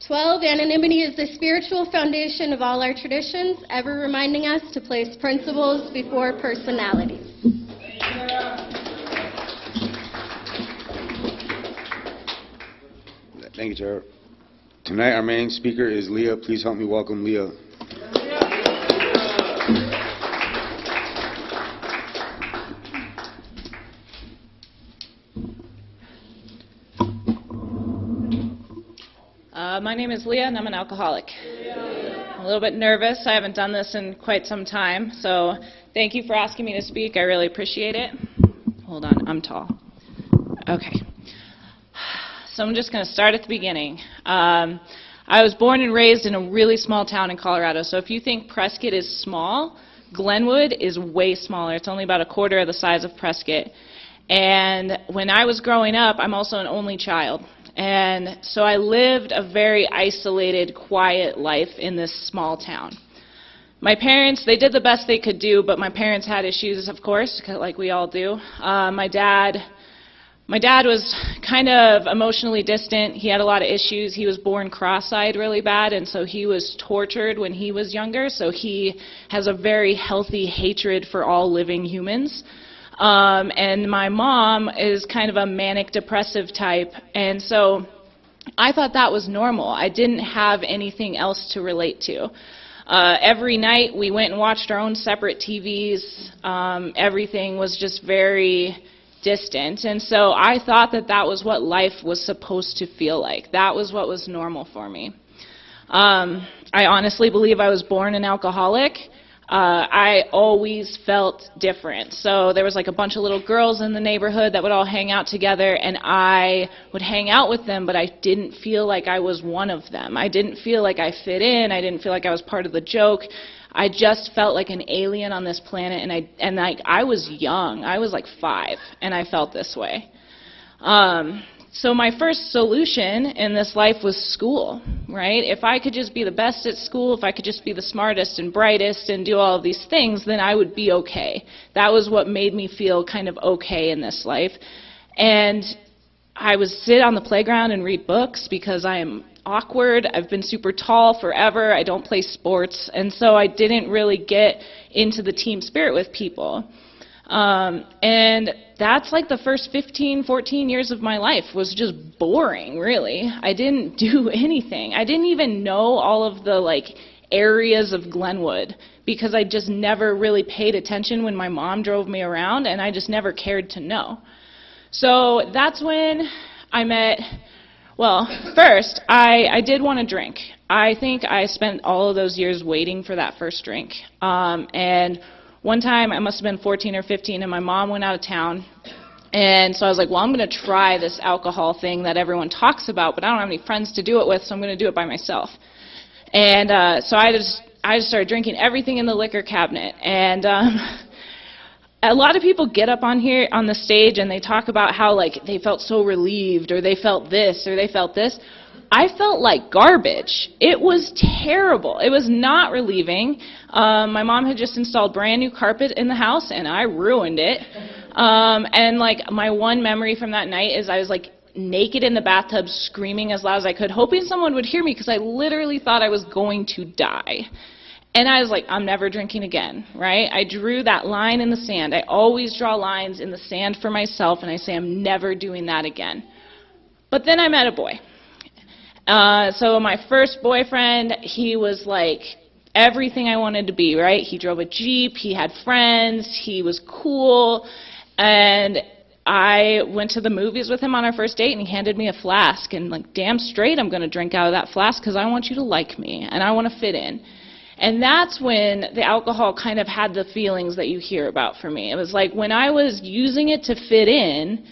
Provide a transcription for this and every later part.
12, anonymity is the spiritual foundation of all our traditions, ever reminding us to place principles before personalities. Thank you, Chair. Tonight, our main speaker is Leah. Please help me welcome Leah. My name is Leah, and I'm an alcoholic. I'm a little bit nervous. I haven't done this in quite some time, so thank you for asking me to speak. I really appreciate it. Hold on, I'm tall. Okay. So I'm just going to start at the beginning. I was born and raised in a really small town in Colorado, so if you think Prescott is small, Glenwood is way smaller. It's only about a quarter of the size of Prescott. And when I was growing up, I'm also an only child. And so I lived a very isolated, quiet life in this small town. My parents, they did the best they could do, but my parents had issues, of course, like we all do. My dad was kind of emotionally distant. He had a lot of issues. He was born cross-eyed really bad, and so he was tortured when he was younger. So he has a very healthy hatred for all living humans. And my mom is kind of a manic depressive type, and so I thought that was normal. I didn't have anything else to relate to. Every night we went and watched our own separate TVs. Everything was just very distant, and so I thought that that was what life was supposed to feel like. That was what was normal for me. I honestly believe I was born an alcoholic. I always felt different. So there was like a bunch of little girls in the neighborhood that would all hang out together, and I would hang out with them, but I didn't feel like I was one of them. I didn't feel like I fit in. I didn't feel like I was part of the joke. I just felt like an alien on this planet, and I was young. I was like 5, and I felt this way. So my first solution in this life was school, right? If I could just be the best at school, if I could just be the smartest and brightest and do all of these things, then I would be okay. That was what made me feel kind of okay in this life. And I would sit on the playground and read books because I am awkward. I've been super tall forever. I don't play sports. And so I didn't really get into the team spirit with people. And that's like the first 15, 14 years of my life was just boring, really. I didn't do anything. I didn't even know all of the areas of Glenwood because I just never really paid attention when my mom drove me around, and I just never cared to know. So that's when I met, well, first, I did want to drink. I think I spent all of those years waiting for that first drink. And one time, I must have been 14 or 15, and my mom went out of town. And so I was like, well, I'm going to try this alcohol thing that everyone talks about, but I don't have any friends to do it with, so I'm going to do it by myself. And so I just started drinking everything in the liquor cabinet. And a lot of people get up on here on the stage and they talk about how they felt so relieved, or they felt this, or they felt this. I felt like garbage. It was terrible. It was not relieving. My mom had just installed brand new carpet in the house, and I ruined it. And my one memory from that night is I was naked in the bathtub, screaming as loud as I could, hoping someone would hear me because I literally thought I was going to die. And I was like, I'm never drinking again, right? I drew that line in the sand. I always draw lines in the sand for myself, and I say I'm never doing that again. But then I met a boy. So my first boyfriend, he was like everything I wanted to be, right? He drove a Jeep, he had friends, he was cool, and I went to the movies with him on our first date, and he handed me a flask, and damn straight I'm going to drink out of that flask because I want you to like me, and I want to fit in. And that's when the alcohol kind of had the feelings that you hear about for me. It was like when I was using it to fit in,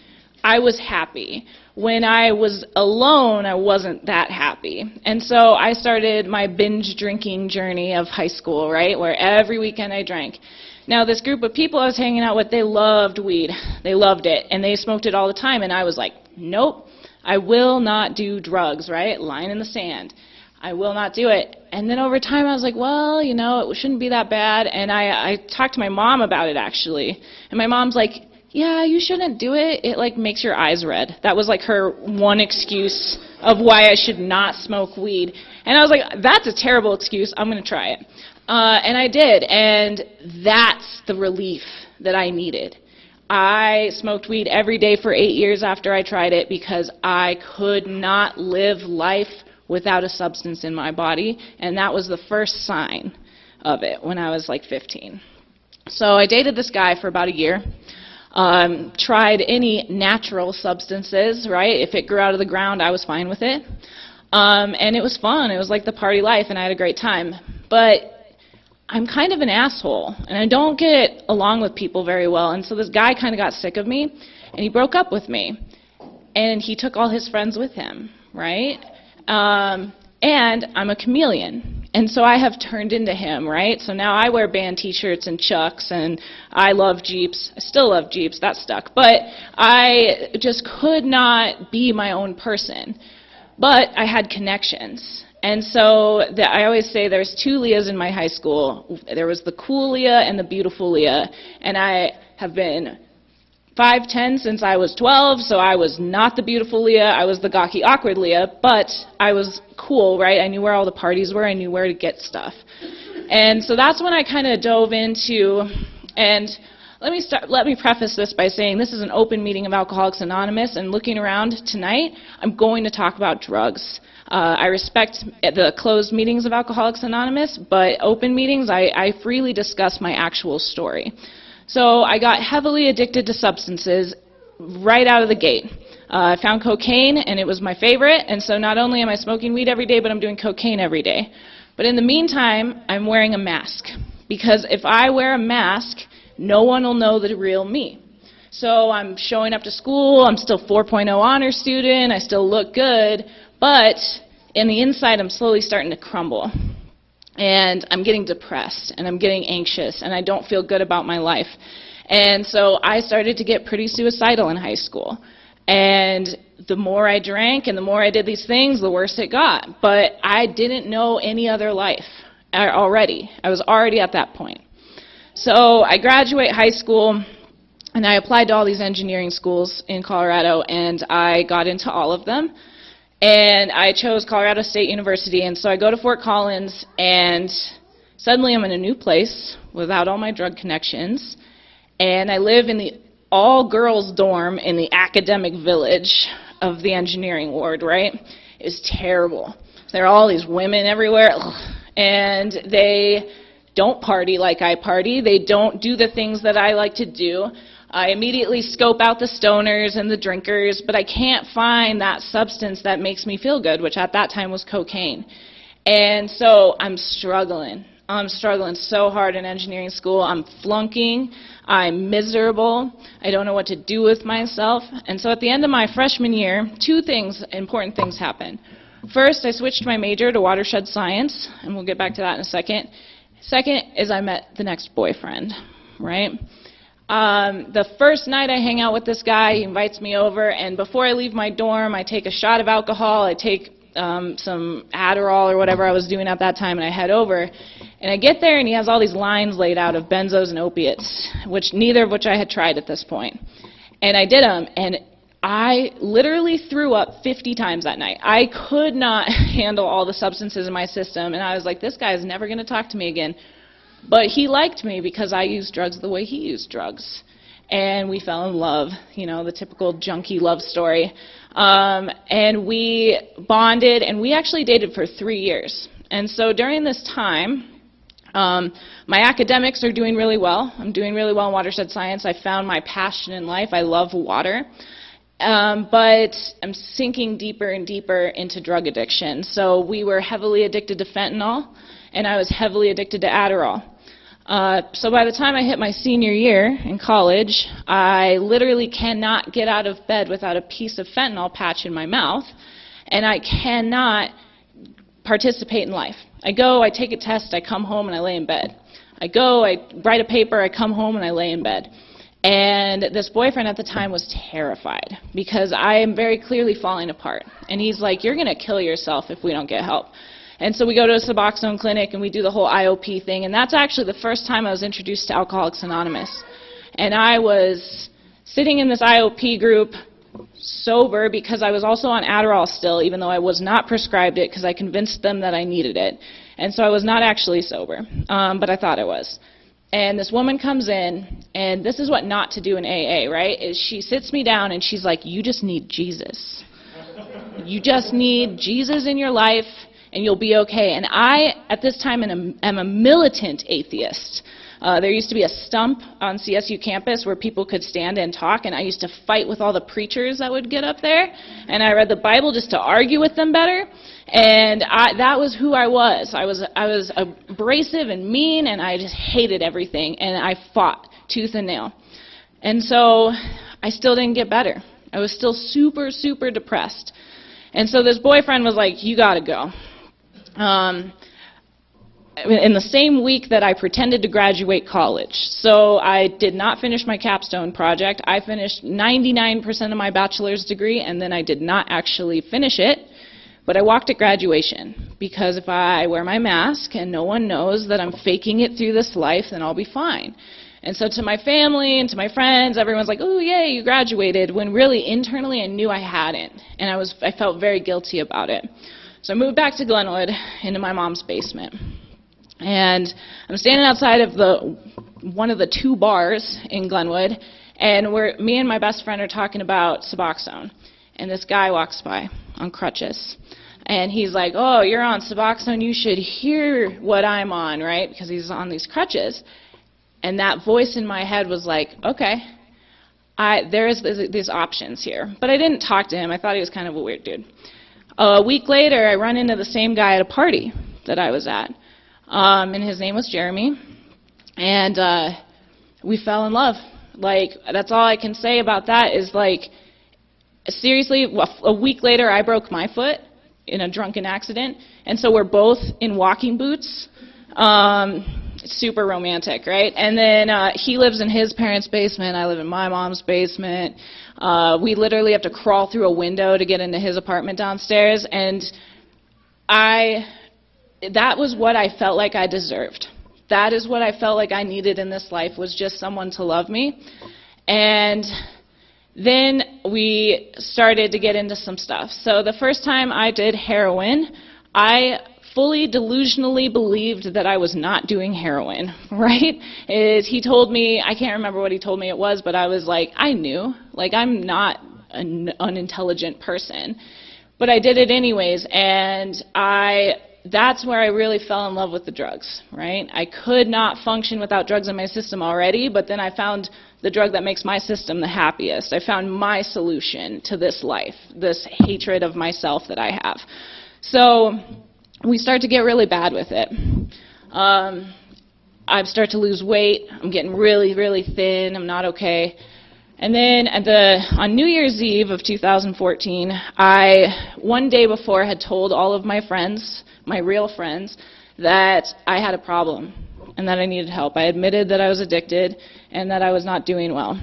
I was happy. When I was alone, I wasn't that happy. And so I started my binge drinking journey of high school, right, where every weekend I drank. Now, this group of people I was hanging out with, they loved weed. They loved it, and they smoked it all the time. And I was like, nope, I will not do drugs, right, line in the sand. I will not do it. And then over time, I was like, well, it shouldn't be that bad. And I talked to my mom about it, actually. And my mom's like, yeah, you shouldn't do it. It like makes your eyes red. That was like her one excuse of why I should not smoke weed. And I was like, that's a terrible excuse. I'm going to try it. And I did. And that's the relief that I needed. I smoked weed every day for 8 years after I tried it because I could not live life without a substance in my body. And that was the first sign of it when I was like 15. So I dated this guy for about a year. Tried any natural substances, right? If it grew out of the ground, I was fine with it. And it was fun. It was like the party life, and I had a great time. But I'm kind of an asshole, and I don't get along with people very well. And so this guy kind of got sick of me, and he broke up with me. And he took all his friends with him, right? And I'm a chameleon. And so I have turned into him, right? So now I wear band t-shirts and Chucks, and I love Jeeps. I still love Jeeps. That stuck. But I just could not be my own person. But I had connections. And so I always say there's two Leahs in my high school. There was the cool Leah and the beautiful Leah. And I have been 5'10" since I was 12, so I was not the beautiful Leah. I was the gawky, awkward Leah, but I was cool, right? I knew where all the parties were. I knew where to get stuff. And so that's when I kind of dove into, and let me preface this by saying this is an open meeting of Alcoholics Anonymous, and looking around tonight, I'm going to talk about drugs. I respect the closed meetings of Alcoholics Anonymous, but open meetings, I freely discuss my actual story. So I got heavily addicted to substances right out of the gate. I found cocaine, and it was my favorite, and so not only am I smoking weed every day, but I'm doing cocaine every day. But in the meantime, I'm wearing a mask, because if I wear a mask, no one will know the real me. So I'm showing up to school, I'm still 4.0 honor student, I still look good, but in the inside, I'm slowly starting to crumble. And I'm getting depressed, and I'm getting anxious, and I don't feel good about my life. And so I started to get pretty suicidal in high school. And the more I drank and the more I did these things, the worse it got. But I didn't know any other life already. I was already at that point. So I graduate high school, and I applied to all these engineering schools in Colorado, and I got into all of them. And I chose Colorado State University, and so I go to Fort Collins, and suddenly I'm in a new place without all my drug connections, and I live in the all-girls dorm in the academic village of the engineering ward, right? It was terrible. There are all these women everywhere, and they don't party like I party. They don't do the things that I like to do. I immediately scope out the stoners and the drinkers, but I can't find that substance that makes me feel good, which at that time was cocaine. And so I'm struggling. I'm struggling so hard in engineering school. I'm flunking. I'm miserable. I don't know what to do with myself. And so at the end of my freshman year, two important things happened. First, I switched my major to watershed science, and we'll get back to that in a second. Second is I met the next boyfriend, right? The first night I hang out with this guy, he invites me over, and before I leave my dorm, I take a shot of alcohol, I take some Adderall or whatever I was doing at that time, and I head over. And I get there, and he has all these lines laid out of benzos and opiates, neither of which I had tried at this point. And I did them, and I literally threw up 50 times that night. I could not handle all the substances in my system, and I was like, this guy is never going to talk to me again. But he liked me because I used drugs the way he used drugs. And we fell in love, you know, the typical junkie love story. And we bonded, and we actually dated for 3 years. And so during this time, my academics are doing really well. I'm doing really well in watershed science. I found my passion in life. I love water. But I'm sinking deeper and deeper into drug addiction. So we were heavily addicted to fentanyl, and I was heavily addicted to Adderall. So by the time I hit my senior year in college, I literally cannot get out of bed without a piece of fentanyl patch in my mouth, and I cannot participate in life. I go, I take a test, I come home, and I lay in bed. I go, I write a paper, I come home, and I lay in bed. And this boyfriend at the time was terrified because I am very clearly falling apart. And he's like, you're going to kill yourself if we don't get help. And so we go to a Suboxone clinic, and we do the whole IOP thing. And that's actually the first time I was introduced to Alcoholics Anonymous. And I was sitting in this IOP group, sober, because I was also on Adderall still, even though I was not prescribed it, because I convinced them that I needed it. And so I was not actually sober, but I thought I was. And this woman comes in, and this is what not to do in AA, right? Is she sits me down and she's like, you just need Jesus. You just need Jesus in your life and you'll be okay. And I, at this time, am a militant atheist. There used to be a stump on CSU campus where people could stand and talk, and I used to fight with all the preachers that would get up there, and I read the Bible just to argue with them better, and that was who I was. I was abrasive and mean, and I just hated everything, and I fought tooth and nail. And so I still didn't get better. I was still super, super depressed. And so this boyfriend was like, you gotta go. In the same week that I pretended to graduate college. So I did not finish my capstone project. I finished 99% of my bachelor's degree, and then I did not actually finish it. But I walked at graduation, because if I wear my mask and no one knows that I'm faking it through this life, then I'll be fine. And so to my family and to my friends, everyone's like, oh, yay, you graduated, when really internally I knew I hadn't. And I felt very guilty about it. So I moved back to Glenwood into my mom's basement. And I'm standing outside of one of the two bars in Glenwood, and me and my best friend are talking about Suboxone. And this guy walks by on crutches. And he's like, oh, you're on Suboxone, you should hear what I'm on, right? Because he's on these crutches. And that voice in my head was like, okay, there's these options here. But I didn't talk to him. I thought he was kind of a weird dude. A week later, I run into the same guy at a party that I was at. And his name was Jeremy, and we fell in love. Like, that's all I can say about that is, like, seriously, a week later I broke my foot in a drunken accident, and so we're both in walking boots. Super romantic, right? And then he lives in his parents' basement, I live in my mom's basement. We literally have to crawl through a window to get into his apartment downstairs, and that was what I felt like I deserved. That is what I felt like I needed in this life, was just someone to love me. And then we started to get into some stuff. So the first time I did heroin, I fully delusionally believed that I was not doing heroin, right? He told me, I can't remember what he told me it was, but I was like, I knew. Like, I'm not an unintelligent person. But I did it anyways, and that's where I really fell in love with the drugs, right? I could not function without drugs in my system already, but then I found the drug that makes my system the happiest. I found my solution to this life, this hatred of myself that I have. So we start to get really bad with it. I start to lose weight. I'm getting really, really thin. I'm not okay. And then on New Year's Eve of 2014, one day before, had told all of my friends, my real friends, that I had a problem and that I needed help. I admitted that I was addicted and that I was not doing well.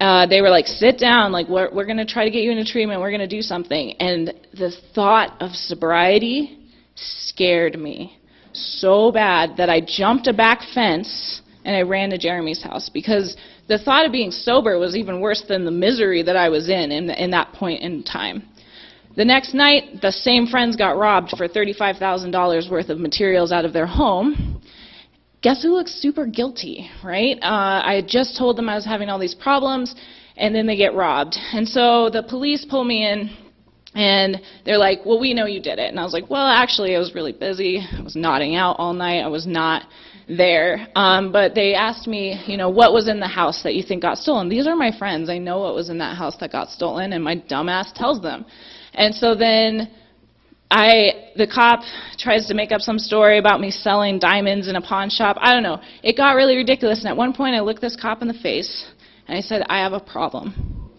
They were like, sit down, like, we're going to try to get you into treatment, we're going to do something. And the thought of sobriety scared me so bad that I jumped a back fence and I ran to Jeremy's house, because the thought of being sober was even worse than the misery that I was in that point in time. The next night, the same friends got robbed for $35,000 worth of materials out of their home. Guess who looks super guilty, right? I had just told them I was having all these problems, and then they get robbed. And so the police pull me in, and they're like, well, we know you did it. And I was like, well, actually, I was really busy. I was nodding out all night. I was not there. But they asked me, what was in the house that you think got stolen? These are my friends. I know what was in that house that got stolen, and my dumb ass tells them. And so then the cop tries to make up some story about me selling diamonds in a pawn shop. I don't know. It got really ridiculous. And at one point, I looked this cop in the face, and I said, I have a problem.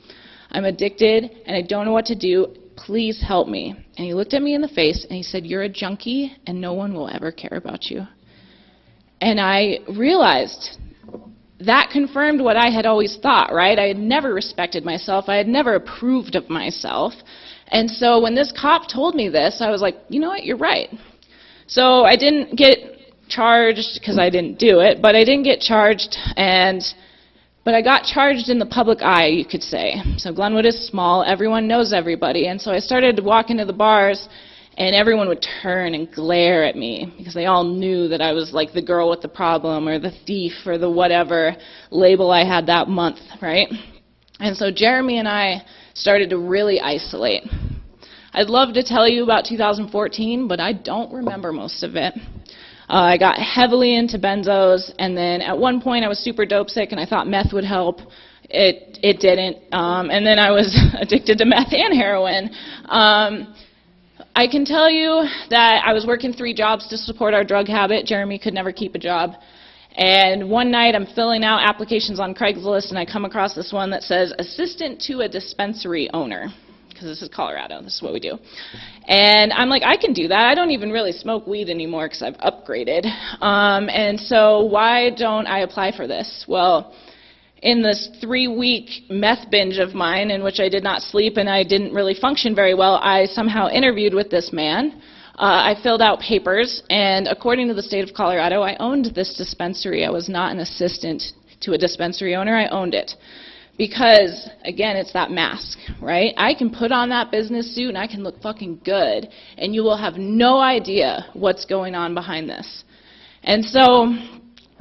I'm addicted, and I don't know what to do. Please help me. And he looked at me in the face, and he said, you're a junkie, and no one will ever care about you. And I realized that confirmed what I had always thought, right? I had never respected myself. I had never approved of myself. And so when this cop told me this, I was like, you know what, you're right. So I didn't get charged, because I didn't do it, but I didn't get charged, But I got charged in the public eye, you could say. So Glenwood is small, everyone knows everybody, and so I started to walk into the bars, and everyone would turn and glare at me because they all knew that I was like the girl with the problem or the thief or the whatever label I had that month, right? And so Jeremy and I started to really isolate. I'd love to tell you about 2014, but I don't remember most of it. I got heavily into benzos, and then at one point I was super dope sick and I thought meth would help. It didn't. And then I was addicted to meth and heroin. I can tell you that I was working 3 jobs to support our drug habit. Jeremy could never keep a job. And one night I'm filling out applications on Craigslist and I come across this one that says assistant to a dispensary owner, because this is Colorado, this is what we do. And I'm like, I can do that. I don't even really smoke weed anymore because I've upgraded. And so why don't I apply for this? Well, in this 3-week meth binge of mine in which I did not sleep and I didn't really function very well, I somehow interviewed with this man. I filled out papers, and according to the state of Colorado, I owned this dispensary. I was not an assistant to a dispensary owner. I owned it. Because, again, it's that mask, right? I can put on that business suit and I can look fucking good, and you will have no idea what's going on behind this. And so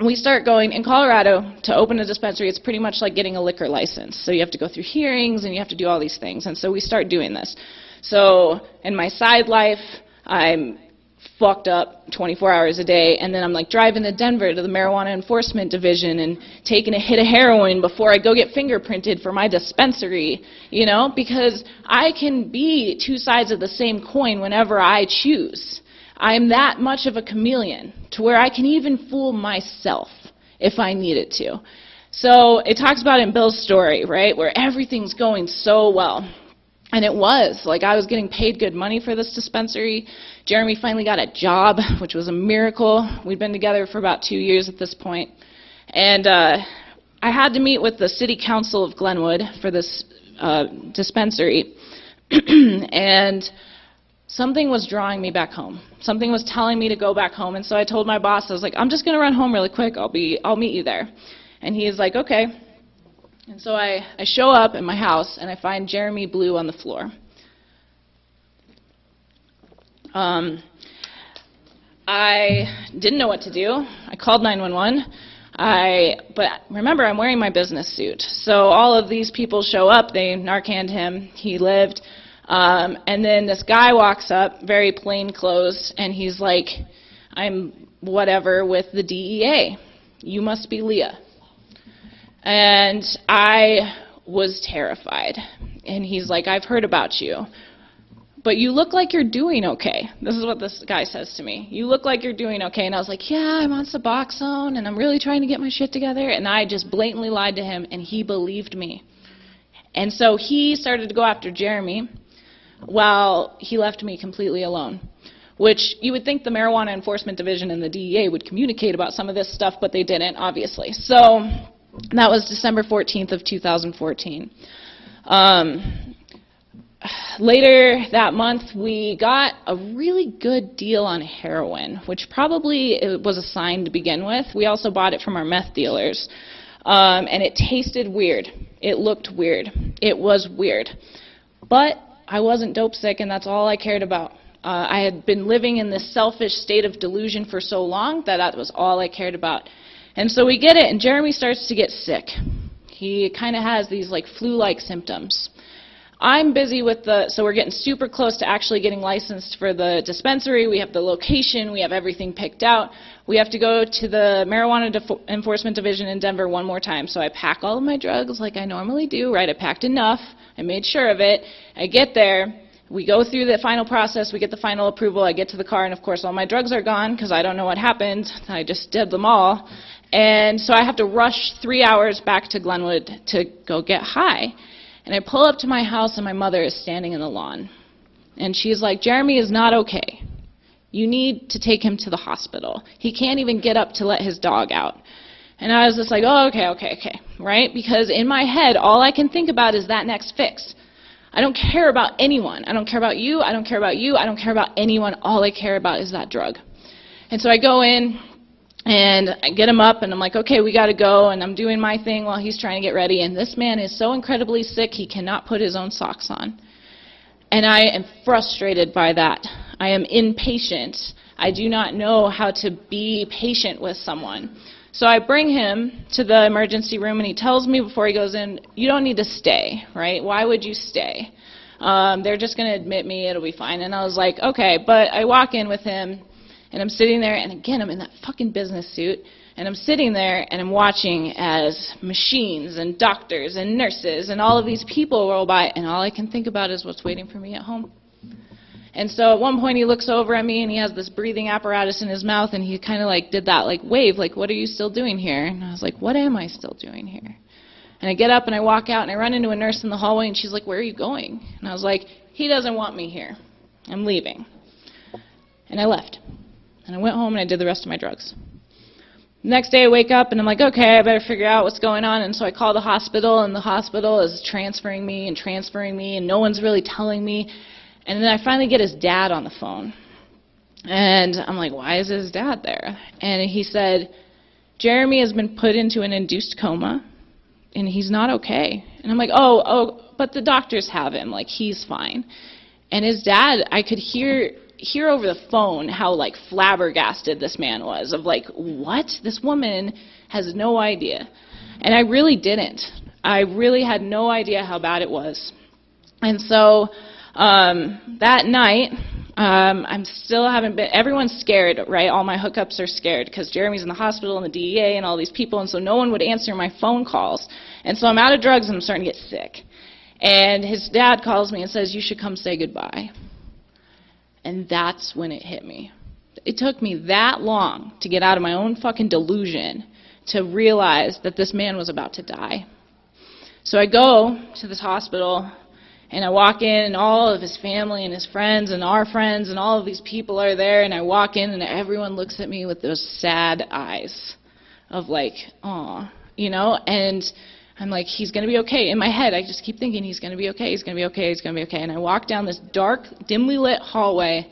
we start going, in Colorado, to open a dispensary, it's pretty much like getting a liquor license. So you have to go through hearings and you have to do all these things. And so we start doing this. So in my side life, I'm fucked up 24 hours a day, and then I'm like driving to Denver to the Marijuana Enforcement Division and taking a hit of heroin before I go get fingerprinted for my dispensary, you know, because I can be 2 sides of the same coin whenever I choose. I'm that much of a chameleon to where I can even fool myself if I needed to. So it talks about in Bill's story, right, where everything's going so well. And it was. Like, I was getting paid good money for this dispensary. Jeremy finally got a job, which was a miracle. We'd been together for about 2 years at this point. And I had to meet with the city council of Glenwood for this dispensary. And something was drawing me back home. Something was telling me to go back home. And so I told my boss, I was like, I'm just going to run home really quick. I'll meet you there. And he's like, okay. And so I show up at my house, and I find Jeremy blue on the floor. I didn't know what to do. I called 911. But remember, I'm wearing my business suit. So all of these people show up. They Narcaned him. He lived. And then this guy walks up, very plain clothes, and he's like, I'm whatever with the DEA. You must be Leah. And I was terrified. And he's like, I've heard about you, but you look like you're doing okay. This is what this guy says to me. You look like you're doing okay. And I was like, yeah, I'm on Suboxone, and I'm really trying to get my shit together. And I just blatantly lied to him, and he believed me. And so he started to go after Jeremy while he left me completely alone, which you would think the Marijuana Enforcement Division and the DEA would communicate about some of this stuff, but they didn't, obviously. So that was December 14th of 2014. Later that month, we got a really good deal on heroin, which probably was a sign to begin with. We also bought it from our meth dealers. And it tasted weird. It looked weird. It was weird. But I wasn't dope sick, and that's all I cared about. I had been living in this selfish state of delusion for so long that that was all I cared about. And so we get it, and Jeremy starts to get sick. He kind of has these like flu-like symptoms. I'm busy with so we're getting super close to actually getting licensed for the dispensary. We have the location, we have everything picked out. We have to go to the Marijuana Enforcement Division in Denver one more time. So I pack all of my drugs like I normally do, right? I packed enough, I made sure of it. I get there, we go through the final process, we get the final approval, I get to the car, and of course all my drugs are gone because I don't know what happened. I just did them all. And so I have to rush 3 hours back to Glenwood to go get high. And I pull up to my house, and my mother is standing in the lawn. And she's like, Jeremy is not okay. You need to take him to the hospital. He can't even get up to let his dog out. And I was just like, oh, okay, right? Because in my head, all I can think about is that next fix. I don't care about anyone. I don't care about you. I don't care about you. I don't care about anyone. All I care about is that drug. And so I go in, And I get him up, and I'm like, okay, we got to go, and I'm doing my thing while he's trying to get ready, and this man is so incredibly sick, he cannot put his own socks on. And I am frustrated by that. I am impatient. I do not know how to be patient with someone. So I bring him to the emergency room, and he tells me before he goes in, you don't need to stay, right? Why would you stay? They're just going to admit me, it'll be fine. And I was like, okay, but I walk in with him, and I'm sitting there, and again, I'm in that fucking business suit, and I'm sitting there, and I'm watching as machines and doctors and nurses and all of these people roll by, and all I can think about is what's waiting for me at home. And so at one point he looks over at me, and he has this breathing apparatus in his mouth, and he kind of like did that like wave, like, what are you still doing here? And I was like, what am I still doing here? And I get up and I walk out, and I run into a nurse in the hallway, and she's like, where are you going? And I was like, he doesn't want me here. I'm leaving. And I left. And I went home and I did the rest of my drugs. The next day I wake up and I'm like, okay, I better figure out what's going on. And so I call the hospital, and the hospital is transferring me, and no one's really telling me. And then I finally get his dad on the phone. And I'm like, why is his dad there? And he said, Jeremy has been put into an induced coma, and he's not okay. And I'm like, oh, but the doctors have him, like, he's fine. And his dad, I could hear over the phone how, like, flabbergasted this man was, of like, what? This woman has no idea. And I really didn't. I really had no idea how bad it was. And so that night, I'm still haven't been, everyone's scared, right? All my hookups are scared because Jeremy's in the hospital and the DEA and all these people, and so no one would answer my phone calls. And so I'm out of drugs and I'm starting to get sick. And his dad calls me and says, you should come say goodbye. And that's when it hit me. It took me that long to get out of my own fucking delusion to realize that this man was about to die. So I go to this hospital, and I walk in, and all of his family and his friends and our friends and all of these people are there, and I walk in, and everyone looks at me with those sad eyes of like, aw, you know, and I'm like, he's going to be okay. In my head, I just keep thinking, he's going to be okay, he's going to be okay, he's going to be okay. And I walk down this dark, dimly lit hallway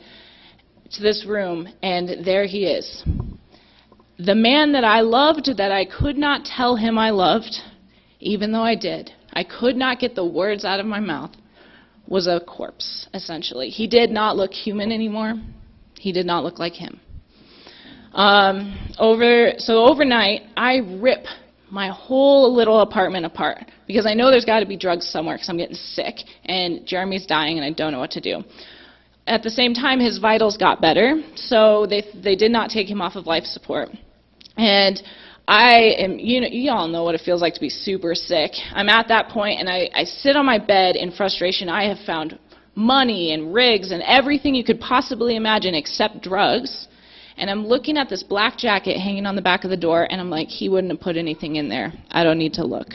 to this room, and there he is. The man that I loved, that I could not tell him I loved, even though I did. I could not get the words out of my mouth, was a corpse, essentially. He did not look human anymore. He did not look like him. So overnight, I rip my whole little apartment apart because I know there's got to be drugs somewhere because I'm getting sick and Jeremy's dying and I don't know what to do. At the same time, his vitals got better, so they did not take him off of life support. And I am, you all know what it feels like to be super sick. I'm at that point, and I sit on my bed in frustration. I have found money and rigs and everything you could possibly imagine except drugs. And I'm looking at this black jacket hanging on the back of the door, and I'm like, he wouldn't have put anything in there. I don't need to look.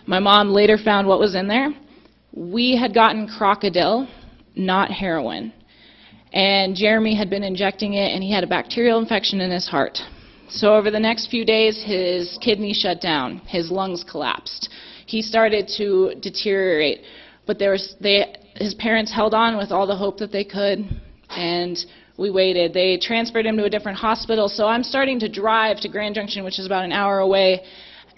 My mom later found what was in there. We had gotten crocodile, not heroin. And Jeremy had been injecting it, and he had a bacterial infection in his heart. So over the next few days, his kidney shut down. His lungs collapsed. He started to deteriorate. But his parents held on with all the hope that they could, and we waited. They transferred him to a different hospital, so I'm starting to drive to Grand Junction, which is about an hour away,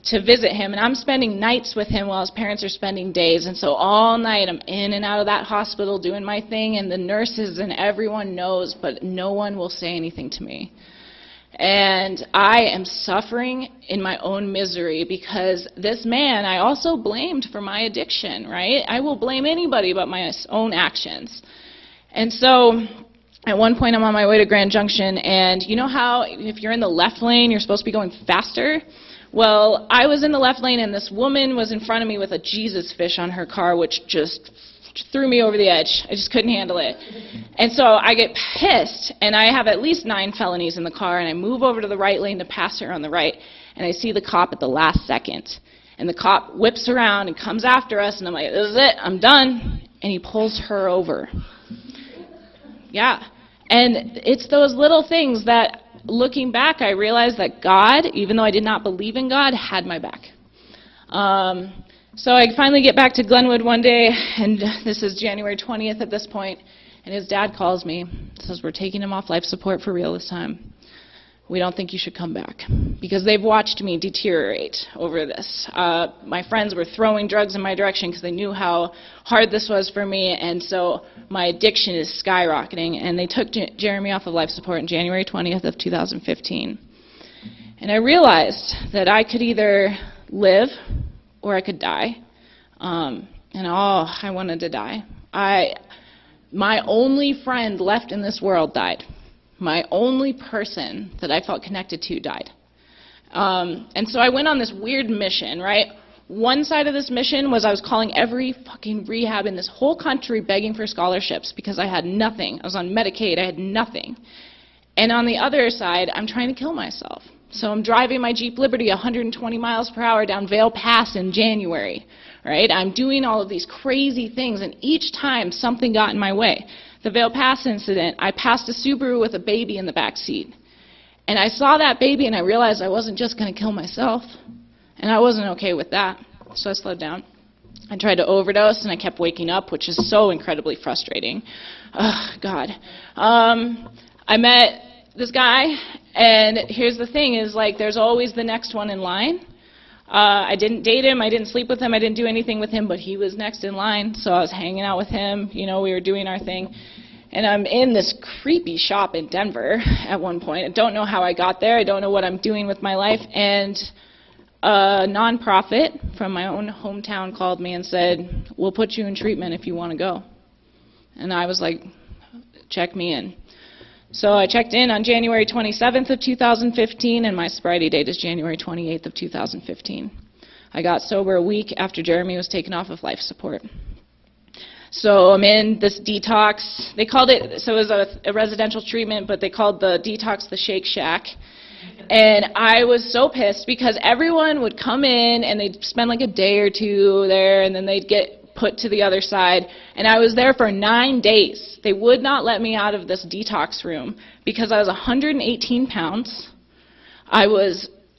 to visit him, and I'm spending nights with him while his parents are spending days, and so all night I'm in and out of that hospital doing my thing, and the nurses and everyone knows, but no one will say anything to me. And I am suffering in my own misery because this man I also blamed for my addiction, right? I will blame anybody but my own actions. And so at one point I'm on my way to Grand Junction, and you know how if you're in the left lane you're supposed to be going faster? Well, I was in the left lane and this woman was in front of me with a Jesus fish on her car, which just threw me over the edge. I just couldn't handle it. And so I get pissed, and I have at least 9 felonies in the car, and I move over to the right lane to pass her on the right, and I see the cop at the last second. And the cop whips around and comes after us, and I'm like, this is it, I'm done. And he pulls her over. Yeah. And it's those little things that, looking back, I realized that God, even though I did not believe in God, had my back. So I finally get back to Glenwood one day, and this is January 20th at this point, and his dad calls me, says we're taking him off life support for real this time. we don't think you should come back. Because they've watched me deteriorate over this. My friends were throwing drugs in my direction because they knew how hard this was for me, and so my addiction is skyrocketing. And they took Jeremy off of life support on January 20th of 2015. And I realized that I could either live or I could die. I wanted to die. My only friend left in this world died. My only person that I felt connected to died. And so I went on this weird mission, right? One side of this mission was I was calling every fucking rehab in this whole country begging for scholarships because I had nothing. I was on Medicaid. I had nothing. And on the other side, I'm trying to kill myself. So I'm driving my Jeep Liberty 120 miles per hour down Vail Pass in January, right? I'm doing all of these crazy things, and each time something got in my way. The Vail Pass incident, I passed a Subaru with a baby in the back seat. And I saw that baby and I realized I wasn't just going to kill myself. And I wasn't okay with that. So I slowed down. I tried to overdose and I kept waking up, which is so incredibly frustrating. Ugh, God. I met this guy, and here's the thing is, like, there's always the next one in line. I didn't date him, I didn't sleep with him, I didn't do anything with him, but he was next in line, so I was hanging out with him, you know, we were doing our thing. And I'm in this creepy shop in Denver at one point. I don't know how I got there, I don't know what I'm doing with my life, and a nonprofit from my own hometown called me and said, we'll put you in treatment if you want to go. And I was like, check me in. So I checked in on January 27th of 2015, and my sobriety date is January 28th of 2015. I got sober a week after Jeremy was taken off of life support. So I'm in this detox. They called it, so it was a residential treatment, but they called the detox the Shake Shack. And I was so pissed because everyone would come in and they'd spend like a day or two there, and then they'd get put to the other side, and I was there for 9 days. They would not let me out of this detox room because I was 118 pounds. I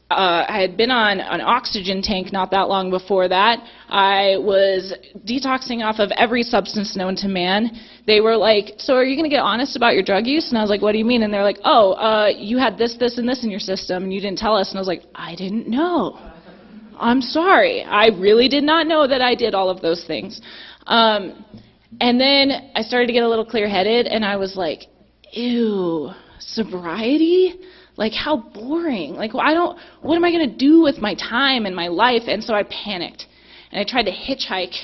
had been on an oxygen tank not that long before that. I was detoxing off of every substance known to man. They were like, so are you going to get honest about your drug use? And I was like, what do you mean? And they're like, oh, you had this, this, and this in your system, and you didn't tell us. And I was like, I didn't know. I'm sorry. I really did not know that I did all of those things. And then I started to get a little clear-headed, and I was like, ew, sobriety? Like, how boring. Like, what am I going to do with my time and my life? And so I panicked. And I tried to hitchhike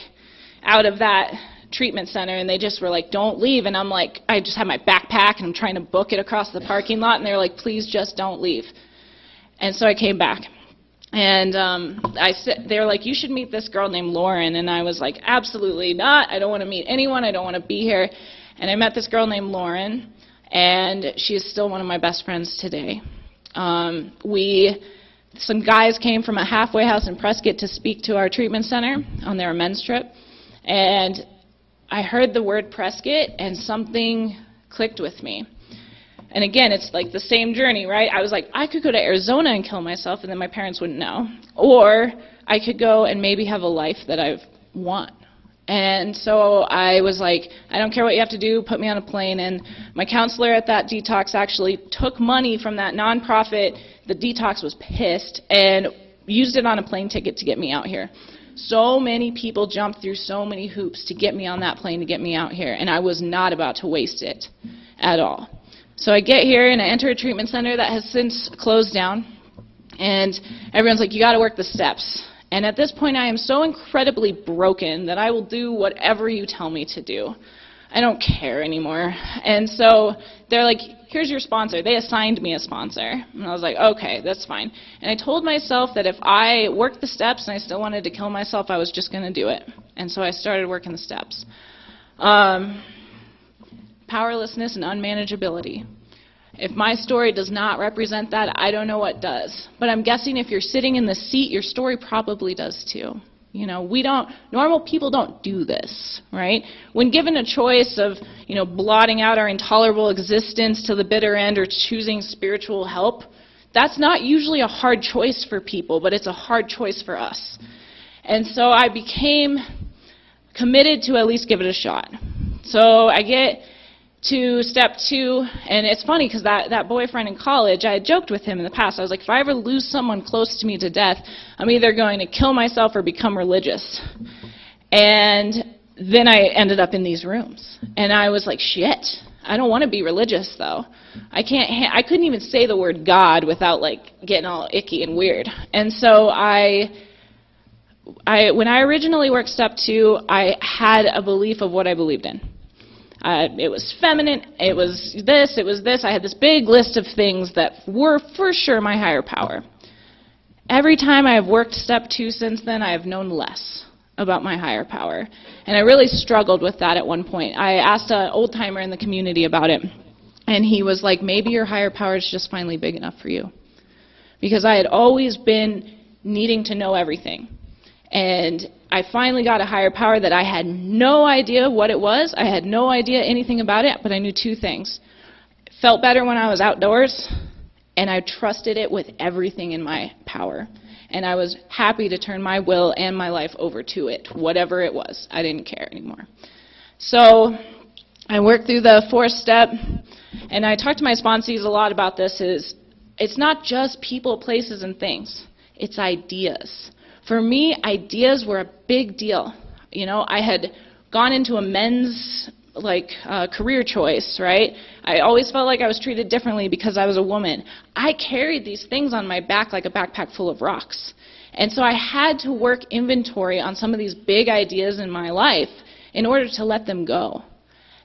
out of that treatment center, and they just were like, don't leave. And I'm like, I just had my backpack, and I'm trying to book it across the parking lot, and they're like, please just don't leave. And so I came back. And they were like, you should meet this girl named Lauren. And I was like, absolutely not. I don't want to meet anyone. I don't want to be here. And I met this girl named Lauren, and she is still one of my best friends today. Some guys came from a halfway house in Prescott to speak to our treatment center on their men's trip. And I heard the word Prescott, and something clicked with me. And again, it's like the same journey, right? I was like, I could go to Arizona and kill myself, and then my parents wouldn't know. Or I could go and maybe have a life that I want. And so I was like, I don't care what you have to do, put me on a plane. And my counselor at that detox actually took money from that nonprofit. The detox was pissed and used it on a plane ticket to get me out here. So many people jumped through so many hoops to get me on that plane to get me out here, and I was not about to waste it at all. So I get here, and I enter a treatment center that has since closed down, and everyone's like, you got to work the steps. And at this point, I am so incredibly broken that I will do whatever you tell me to do. I don't care anymore. And so they're like, here's your sponsor. They assigned me a sponsor. And I was like, okay, that's fine. And I told myself that if I worked the steps and I still wanted to kill myself, I was just going to do it. And so I started working the steps. Powerlessness and unmanageability. If my story does not represent that, I don't know what does. But I'm guessing if you're sitting in the seat, your story probably does too. You know, normal people don't do this, right? When given a choice of, blotting out our intolerable existence to the bitter end or choosing spiritual help, that's not usually a hard choice for people, but it's a hard choice for us. And so I became committed to at least give it a shot. So I get to step 2, and it's funny because that boyfriend in college, I had joked with him in the past. I was like, if I ever lose someone close to me to death, I'm either going to kill myself or become religious. And then I ended up in these rooms, and I was like, shit, I don't want to be religious though. I couldn't even say the word God without like getting all icky and weird. And so when I originally worked step 2, I had a belief of what I believed in. It was feminine, it was this. I had this big list of things that were for sure my higher power. Every time I have worked step 2 since then, I have known less about my higher power. And I really struggled with that at one point. I asked an old-timer in the community about it, and he was like, maybe your higher power is just finally big enough for you. Because I had always been needing to know everything. And I finally got a higher power that I had no idea what it was. I had no idea anything about it, but I knew 2 things. It felt better when I was outdoors, and I trusted it with everything in my power. And I was happy to turn my will and my life over to it, whatever it was. I didn't care anymore. So I worked through the 4th step, and I talked to my sponsees a lot about this. It's not just people, places, and things. It's ideas. For me, ideas were a big deal. You know, I had gone into a men's career choice, right? I always felt like I was treated differently because I was a woman. I carried these things on my back like a backpack full of rocks. And so I had to work inventory on some of these big ideas in my life in order to let them go.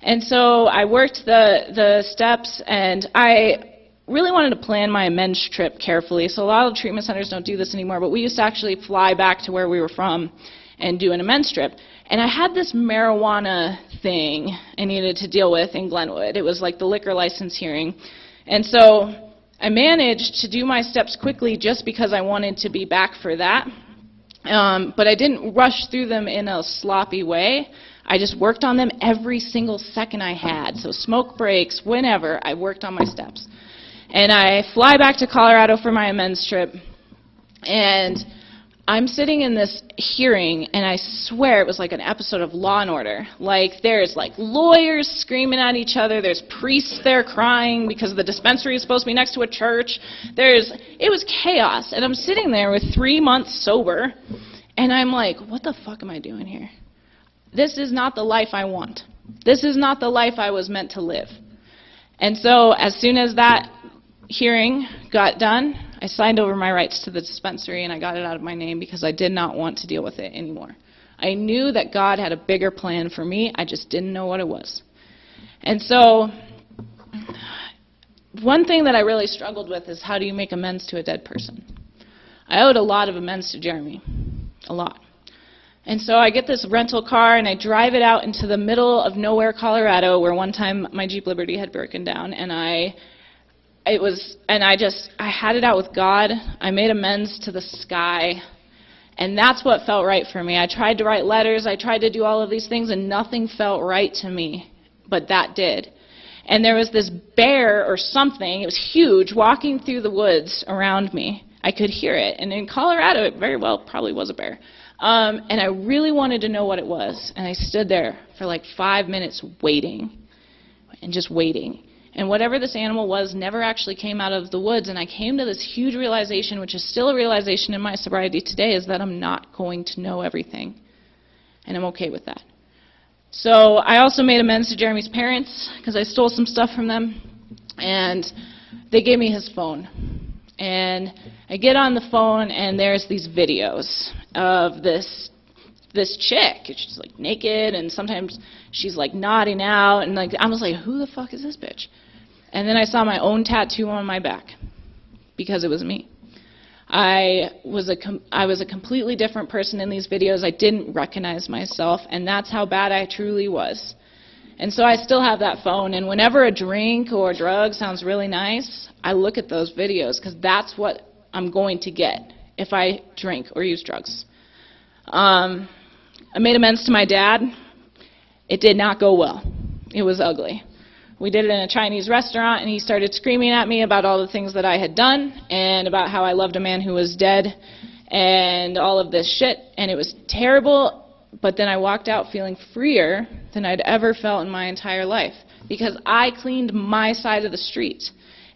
And so I worked the steps, and I really wanted to plan my amends trip carefully. So a lot of treatment centers don't do this anymore, but we used to actually fly back to where we were from and do an amends trip. And I had this marijuana thing I needed to deal with in Glenwood. It was like the liquor license hearing. And so I managed to do my steps quickly just because I wanted to be back for that. But I didn't rush through them in a sloppy way. I just worked on them every single second I had. So smoke breaks, whenever, I worked on my steps. And I fly back to Colorado for my amends trip, and I'm sitting in this hearing, and I swear it was like an episode of Law & Order. Like, there's like lawyers screaming at each other, there's priests there crying because the dispensary is supposed to be next to a church. It was chaos, and I'm sitting there with 3 months sober, and I'm like, what the fuck am I doing here? This is not the life I want. This is not the life I was meant to live. And so as soon as that hearing got done, I signed over my rights to the dispensary, and I got it out of my name because I did not want to deal with it anymore. I knew that God had a bigger plan for me. I just didn't know what it was. And so one thing that I really struggled with is, how do you make amends to a dead person? I owed a lot of amends to Jeremy, a lot. And so I get this rental car, and I drive it out into the middle of nowhere, Colorado, where one time my Jeep Liberty had broken down, and I had it out with God. I made amends to the sky, and that's what felt right for me. I tried to write letters, I tried to do all of these things, and nothing felt right to me, but that did. And there was this bear or something, it was huge, walking through the woods around me. I could hear it, and in Colorado it very well probably was a bear. And I really wanted to know what it was, and I stood there for like 5 minutes waiting, and just waiting. And whatever this animal was never actually came out of the woods, and I came to this huge realization, which is still a realization in my sobriety today, is that I'm not going to know everything, and I'm okay with that. So I also made amends to Jeremy's parents, because I stole some stuff from them, and they gave me his phone. And I get on the phone, and there's these videos of this chick. She's like naked, and sometimes she's like nodding out, and like I was like, who the fuck is this bitch? And then I saw my own tattoo on my back, because it was me. I was a completely different person in these videos. I didn't recognize myself, and that's how bad I truly was. And so I still have that phone, and whenever a drink or a drug sounds really nice, I look at those videos, because that's what I'm going to get if I drink or use drugs. I made amends to my dad. It did not go well. It was ugly. We did it in a Chinese restaurant, and he started screaming at me about all the things that I had done and about how I loved a man who was dead and all of this shit, and it was terrible, but then I walked out feeling freer than I'd ever felt in my entire life. because I cleaned my side of the street.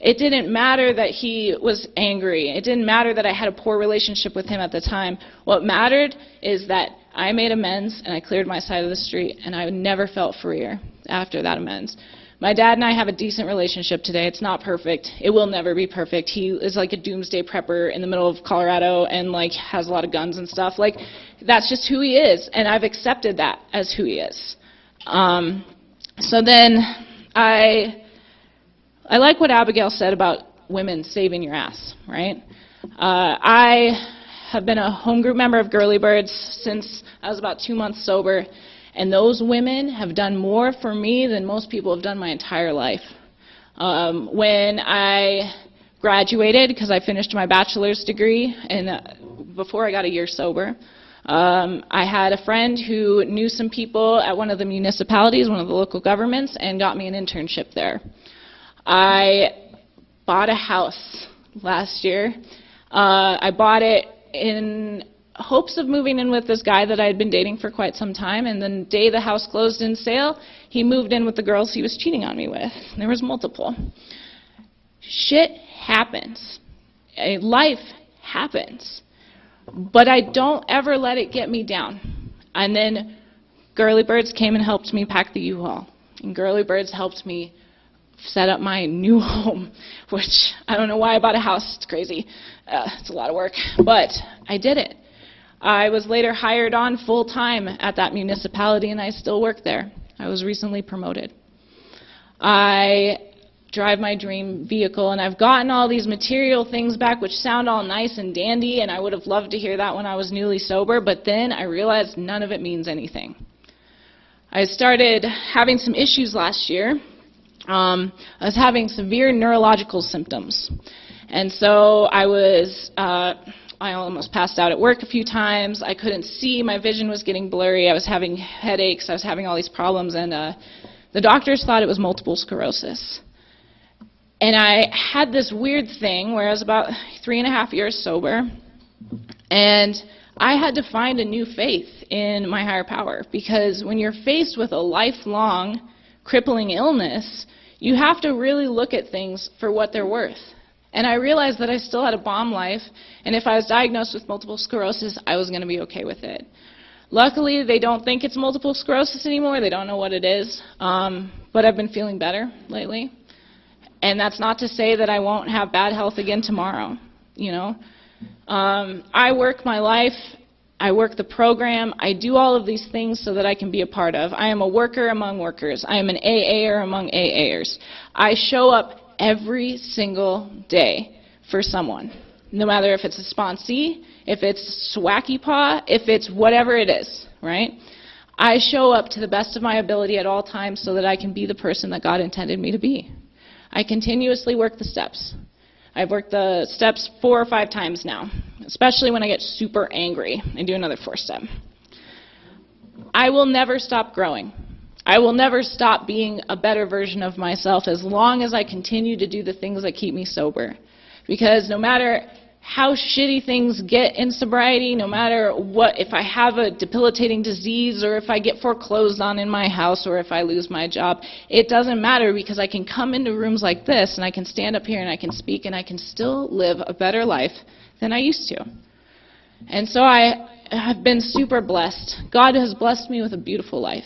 It didn't matter that he was angry. It didn't matter that I had a poor relationship with him at the time. What mattered is that I made amends and I cleared my side of the street, and I never felt freer after that amends. My dad and I have a decent relationship today. It's not perfect. It will never be perfect. He is like a doomsday prepper in the middle of Colorado and like has a lot of guns and stuff. Like, that's just who he is, and I've accepted that as who he is. So then I like what Abigail said about women saving your ass, right? I have been a home group member of Girly Birds since I was about 2 months sober, and those women have done more for me than most people have done my entire life. When I graduated, because I finished my bachelor's degree, and before I got a year sober, I had a friend who knew some people at one of the municipalities, one of the local governments, and got me an internship there. I bought a house last year. I bought it in hopes of moving in with this guy that I had been dating for quite some time, and the day the house closed in sale, he moved in with the girls he was cheating on me with. There was multiple. Shit happens. Life happens. But I don't ever let it get me down. And then Girly Birds came and helped me pack the U-Haul. And Girly Birds helped me set up my new home, which I don't know why I bought a house. It's crazy. It's a lot of work. But I did it. I was later hired on full-time at that municipality, and I still work there. I was recently promoted. I drive my dream vehicle, and I've gotten all these material things back which sound all nice and dandy, and I would have loved to hear that when I was newly sober, but then I realized none of it means anything. I started having some issues last year. I was having severe neurological symptoms, and so I almost passed out at work a few times. I couldn't see. My vision was getting blurry. I was having headaches. I was having all these problems, and the doctors thought it was multiple sclerosis. And I had this weird thing where I was about 3.5 years sober, and I had to find a new faith in my higher power, because when you're faced with a lifelong crippling illness, you have to really look at things for what they're worth. And I realized that I still had a bomb life, and if I was diagnosed with multiple sclerosis, I was going to be okay with it. Luckily, they don't think it's multiple sclerosis anymore. They don't know what it is. But I've been feeling better lately. And that's not to say that I won't have bad health again tomorrow, you know. I work my life. I work the program. I do all of these things so that I can be a part of. I am a worker among workers. I am an AAer among AAers. I show up every single day for someone, no matter if it's a sponsee, if it's Swacky Paw, if it's whatever it is, right? I show up to the best of my ability at all times so that I can be the person that God intended me to be. I continuously work the steps. I've worked the steps 4 or 5 times now, especially when I get super angry. I do another 4-step. I will never stop growing. I will never stop being a better version of myself as long as I continue to do the things that keep me sober. Because no matter how shitty things get in sobriety, no matter what, if I have a debilitating disease or if I get foreclosed on in my house or if I lose my job, it doesn't matter, because I can come into rooms like this and I can stand up here and I can speak and I can still live a better life than I used to. And so I have been super blessed. God has blessed me with a beautiful life.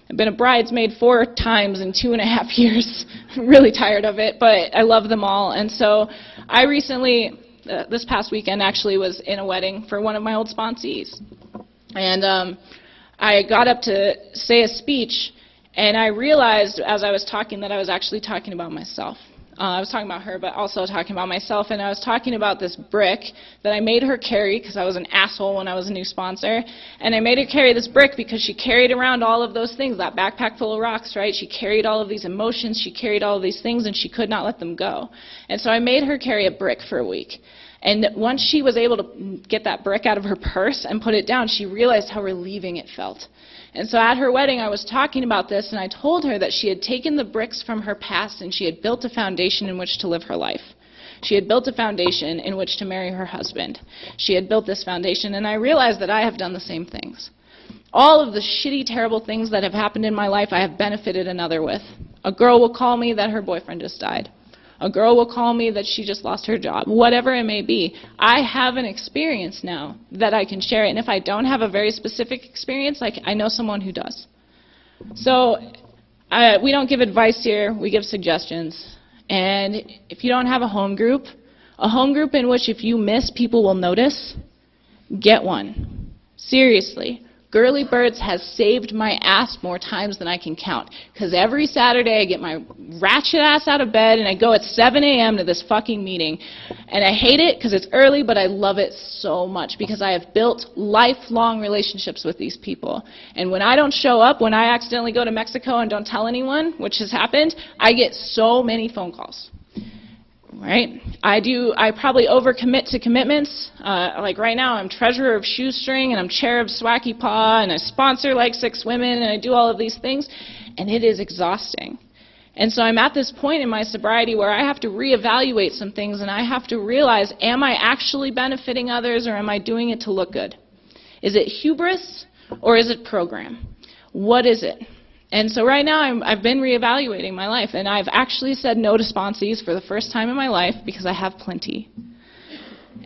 I've been a bridesmaid 4 times in 2.5 years. I'm really tired of it, but I love them all. And so I recently, this past weekend actually, was in a wedding for one of my old sponsees. And I got up to say a speech, and I realized as I was talking that I was actually talking about myself. I was talking about her, but also talking about myself, and I was talking about this brick that I made her carry because I was an asshole when I was a new sponsor, and I made her carry this brick because she carried around all of those things, that backpack full of rocks, right? She carried all of these emotions, she carried all of these things, and she could not let them go. And so I made her carry a brick for a week. And once she was able to get that brick out of her purse and put it down, she realized how relieving it felt. And so at her wedding, I was talking about this, and I told her that she had taken the bricks from her past and she had built a foundation in which to live her life. She had built a foundation in which to marry her husband. She had built this foundation, and I realized that I have done the same things. All of the shitty, terrible things that have happened in my life, I have benefited another with. A girl will call me that her boyfriend just died. A girl will call me that she just lost her job. Whatever it may be, I have an experience now that I can share. And if I don't have a very specific experience, I know someone who does. So we don't give advice here, we give suggestions. And if you don't have a home group in which if you miss, people will notice, get one. Seriously. Girly Birds has saved my ass more times than I can count. Because every Saturday I get my ratchet ass out of bed and I go at 7 a.m. to this fucking meeting. And I hate it because it's early, but I love it so much because I have built lifelong relationships with these people. And when I don't show up, when I accidentally go to Mexico and don't tell anyone, which has happened, I get so many phone calls. Right? I probably overcommit to commitments. Like right now, I'm treasurer of Shoestring, and I'm chair of Swacky Paw, and I sponsor like 6 women, and I do all of these things, and it is exhausting. And so I'm at this point in my sobriety where I have to reevaluate some things, and I have to realize, am I actually benefiting others, or am I doing it to look good? Is it hubris, or is it program? What is it? And so right now, I've been reevaluating my life, and I've actually said no to sponsees for the first time in my life because I have plenty.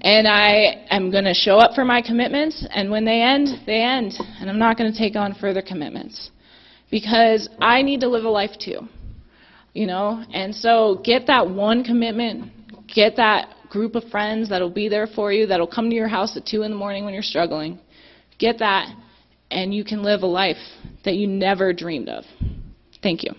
And I am going to show up for my commitments, and when they end, and I'm not going to take on further commitments because I need to live a life too, you know? And so get that one commitment, get that group of friends that'll be there for you, that'll come to your house at 2 in the morning when you're struggling. Get that, and you can live a life that you never dreamed of. Thank you.